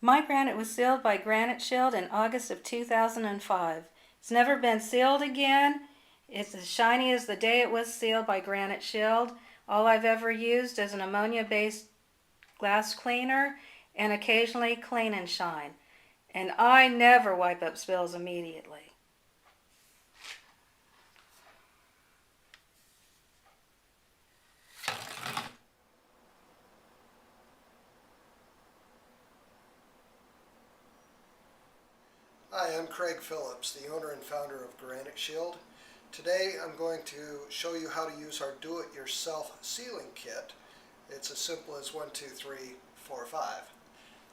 My granite was sealed by Granite Shield in August of 2005. It's never been sealed again. It's as shiny as the day it was sealed by Granite Shield. All I've ever used is an ammonia-based glass cleaner and occasionally clean and shine. And I never wipe up spills immediately. Hi, I'm Craig Phillips, the owner and founder of Granite Shield. Today I'm going to show you how to use our do-it-yourself sealing kit. It's as simple as 1, 2, 3, 4, 5.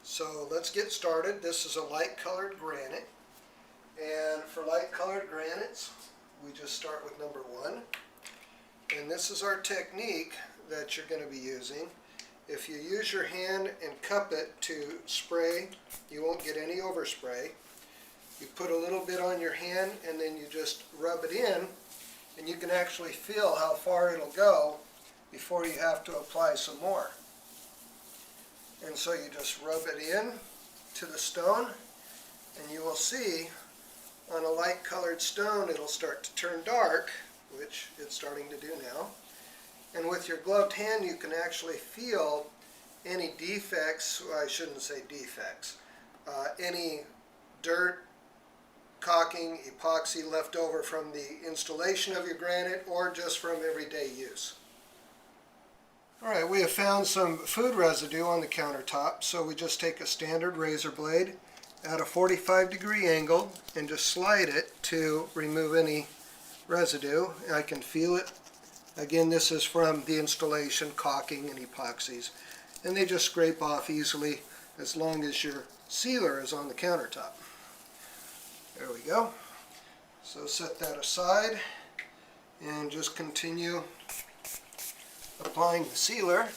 So let's get started. This is a light colored granite, and for light colored granites we just start with number 1, and this is our technique that you're going to be using. If you use your hand and cup it to spray, you won't get any overspray. You put a little bit on your hand and then you just rub it in, and you can actually feel how far it'll go before you have to apply some more. And so you just rub it in to the stone, and you will see on a light colored stone it'll start to turn dark, which it's starting to do now. And with your gloved hand you can actually feel any defects, well, I shouldn't say defects, any dirt, caulking, epoxy left over from the installation of your granite or just from everyday use. Alright, we have found some food residue on the countertop, so we just take a standard razor blade at a 45-degree angle and just slide it to remove any residue. I can feel it. Again, this is from the installation, caulking and epoxies, and they just scrape off easily as long as your sealer is on the countertop. There we go. So set that aside and just continue applying the sealer.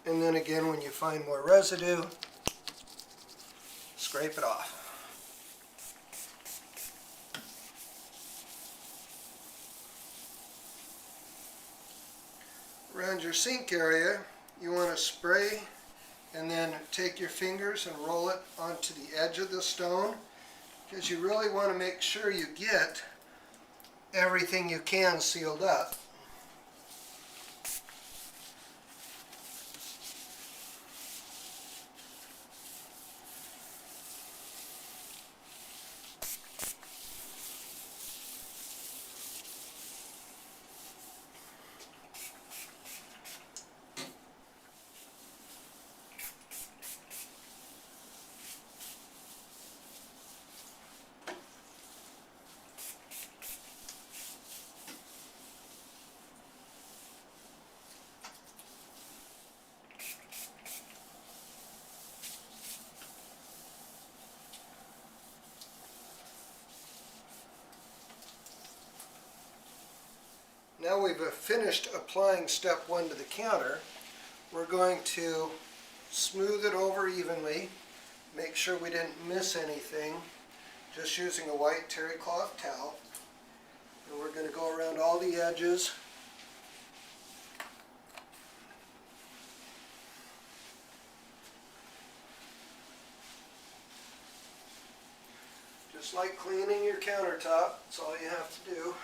And then again, when you find more residue, scrape it off. Around your sink area, you want to spray and then take your fingers and roll it onto the edge of the stone, because you really want to make sure you get everything you can sealed up. Now we've finished applying step 1 to the counter. We're going to smooth it over evenly, make sure we didn't miss anything, just using a white terry cloth towel. And we're going to go around all the edges. Just like cleaning your countertop, that's all you have to do.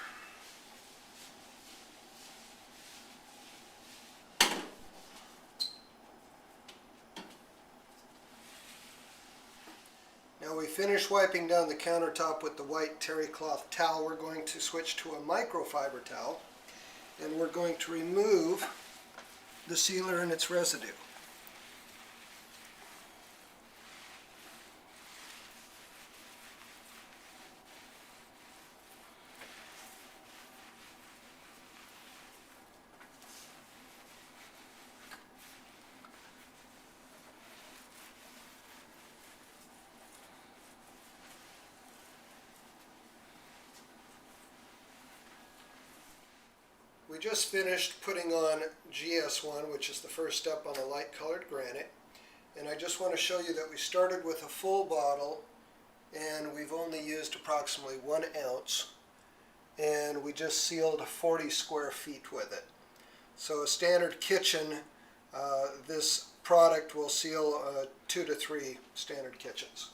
Now we finish wiping down the countertop with the white terry cloth towel. We're going to switch to a microfiber towel, and we're going to remove the sealer and its residue. We just finished putting on GS1, which is the first step on the light colored granite, and I just want to show you that we started with a full bottle and we've only used approximately 1 ounce, and we just sealed 40 square feet with it. So a standard kitchen, this product will seal 2 to 3 standard kitchens.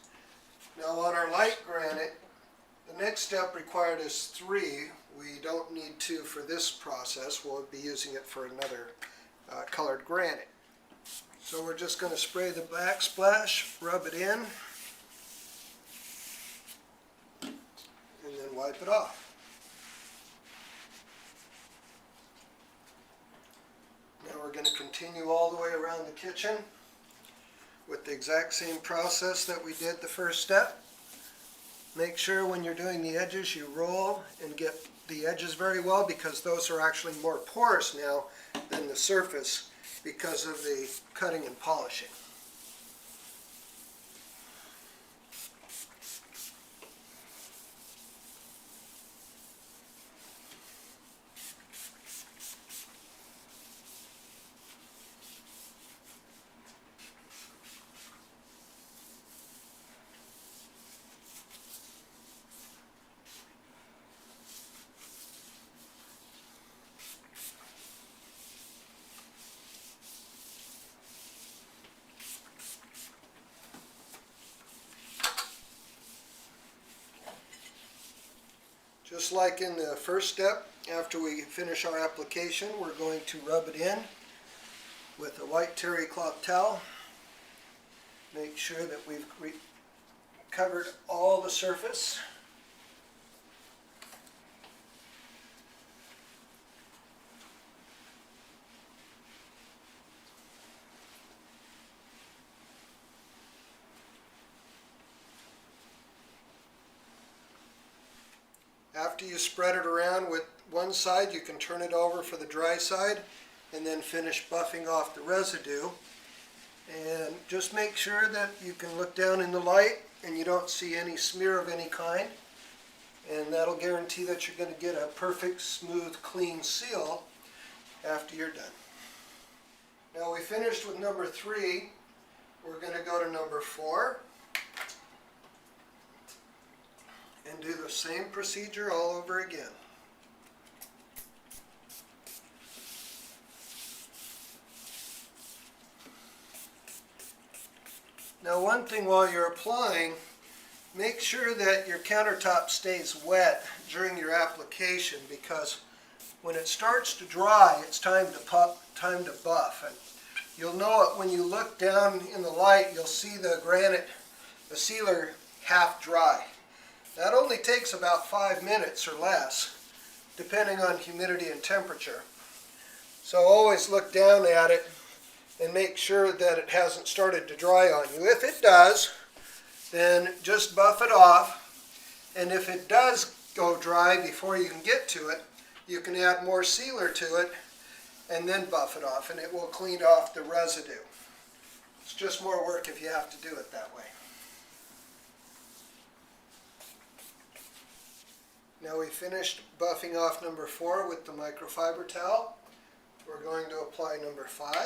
Now on our light granite, the next step required is 3. We don't need 2 for this process. We'll be using it for another colored granite. So we're just going to spray the backsplash, rub it in, and then wipe it off. Now we're going to continue all the way around the kitchen with the exact same process that we did the first step. Make sure when you're doing the edges you roll and get the edges very well, because those are actually more porous now than the surface because of the cutting and polishing. Just like in the first step, after we finish our application, we're going to rub it in with a white terry cloth towel. Make sure that we've covered all the surface. After you spread it around with one side, you can turn it over for the dry side and then finish buffing off the residue. And just make sure that you can look down in the light and you don't see any smear of any kind. And that'll guarantee that you're going to get a perfect, smooth, clean seal after you're done. Now we finished with number 3. We're going to go to number 4. And do the same procedure all over again. Now one thing while you're applying, make sure that your countertop stays wet during your application, because when it starts to dry, it's time to buff. And you'll know it when you look down in the light. You'll see the granite, the sealer, half dry. That only takes about 5 minutes or less, depending on humidity and temperature. So always look down at it and make sure that it hasn't started to dry on you. If it does, then just buff it off. And if it does go dry before you can get to it, you can add more sealer to it and then buff it off, and it will clean off the residue. It's just more work if you have to do it that way. Now we finished buffing off number 4 with the microfiber towel. We're going to apply number 5.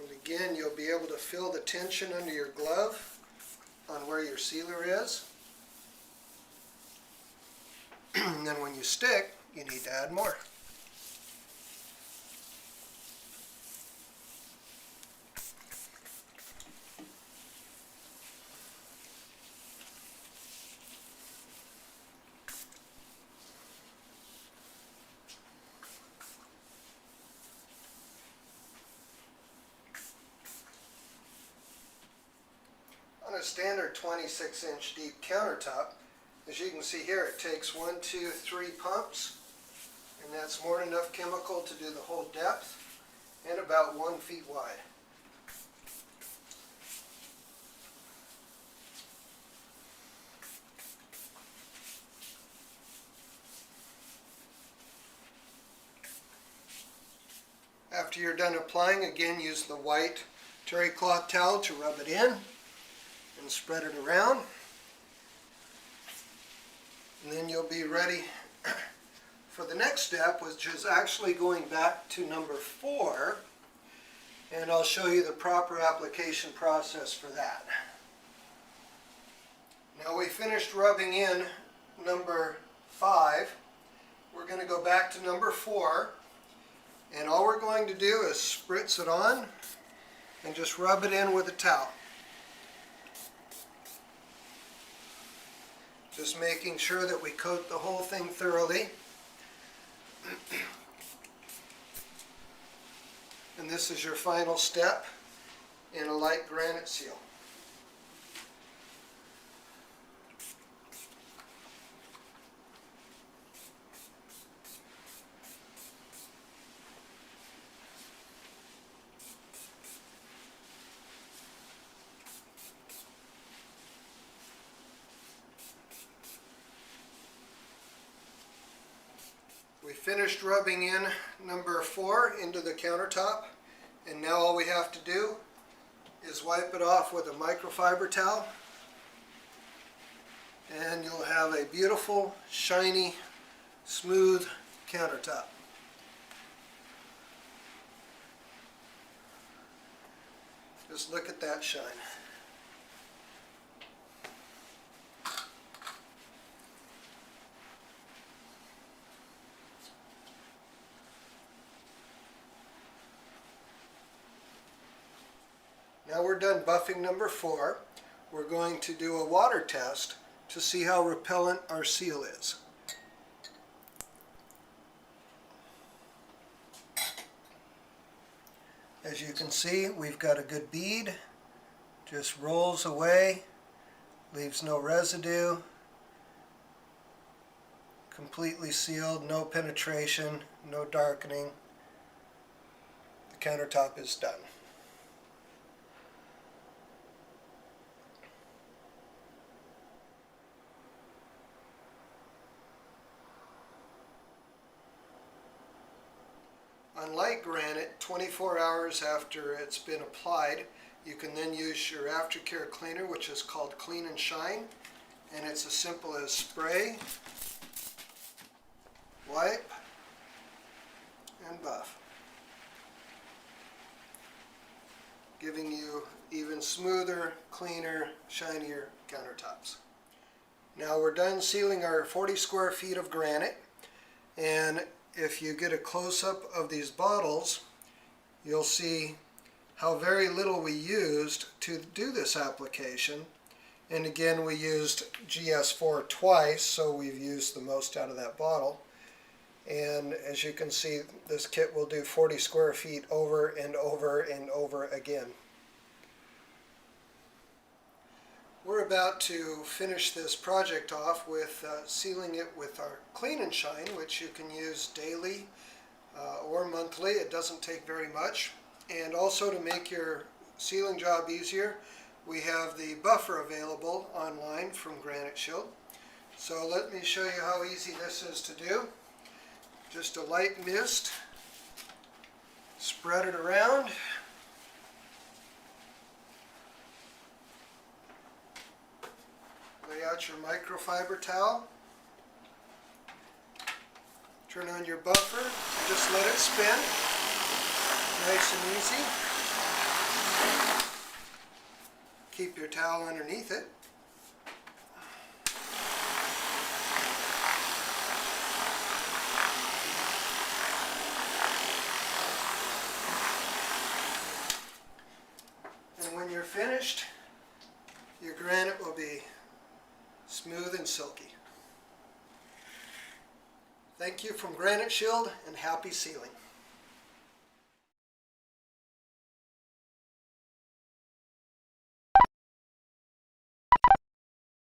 And again, you'll be able to feel the tension under your glove on where your sealer is. And then when you stick, you need to add more. On a standard 26-inch deep countertop, as you can see here, it takes 1, 2, 3 pumps, and that's more than enough chemical to do the whole depth, and about 1 foot wide. After you're done applying, again use the white terry cloth towel to rub it in and spread it around. And then you'll be ready for the next step, which is actually going back to number 4 and I'll show you the proper application process for that. Now we finished rubbing in number 5. We're going to go back to number 4, and all we're going to do is spritz it on and just rub it in with a towel. Just making sure that we coat the whole thing thoroughly. And this is your final step in a light granite seal. We finished rubbing in number 4 into the countertop, and now all we have to do is wipe it off with a microfiber towel, and you'll have a beautiful, shiny, smooth countertop. Just look at that shine. Now we're done buffing number 4. We're going to do a water test to see how repellent our seal is. As you can see, we've got a good bead. Just rolls away, leaves no residue. Completely sealed, no penetration, no darkening. The countertop is done. On light granite, 24 hours after it's been applied, you can then use your aftercare cleaner, which is called Clean and Shine, and it's as simple as spray, wipe, and buff, giving you even smoother, cleaner, shinier countertops. Now we're done sealing our 40 square feet of granite, and if you get a close-up of these bottles, you'll see how very little we used to do this application. And again, we used GS4 twice, so we've used the most out of that bottle. And as you can see, this kit will do 40 square feet over and over and over again. We're about to finish this project off with sealing it with our Clean and Shine, which you can use daily or monthly. It doesn't take very much. And also, to make your sealing job easier, we have the buffer available online from Granite Shield. So let me show you how easy this is to do. Just a light mist, spread it around. Lay out your microfiber towel. Turn on your buffer and just let it spin. Nice and easy. Keep your towel underneath it. And when you're finished, your granite will be smooth and silky. Thank you from Granite Shield, and happy sealing.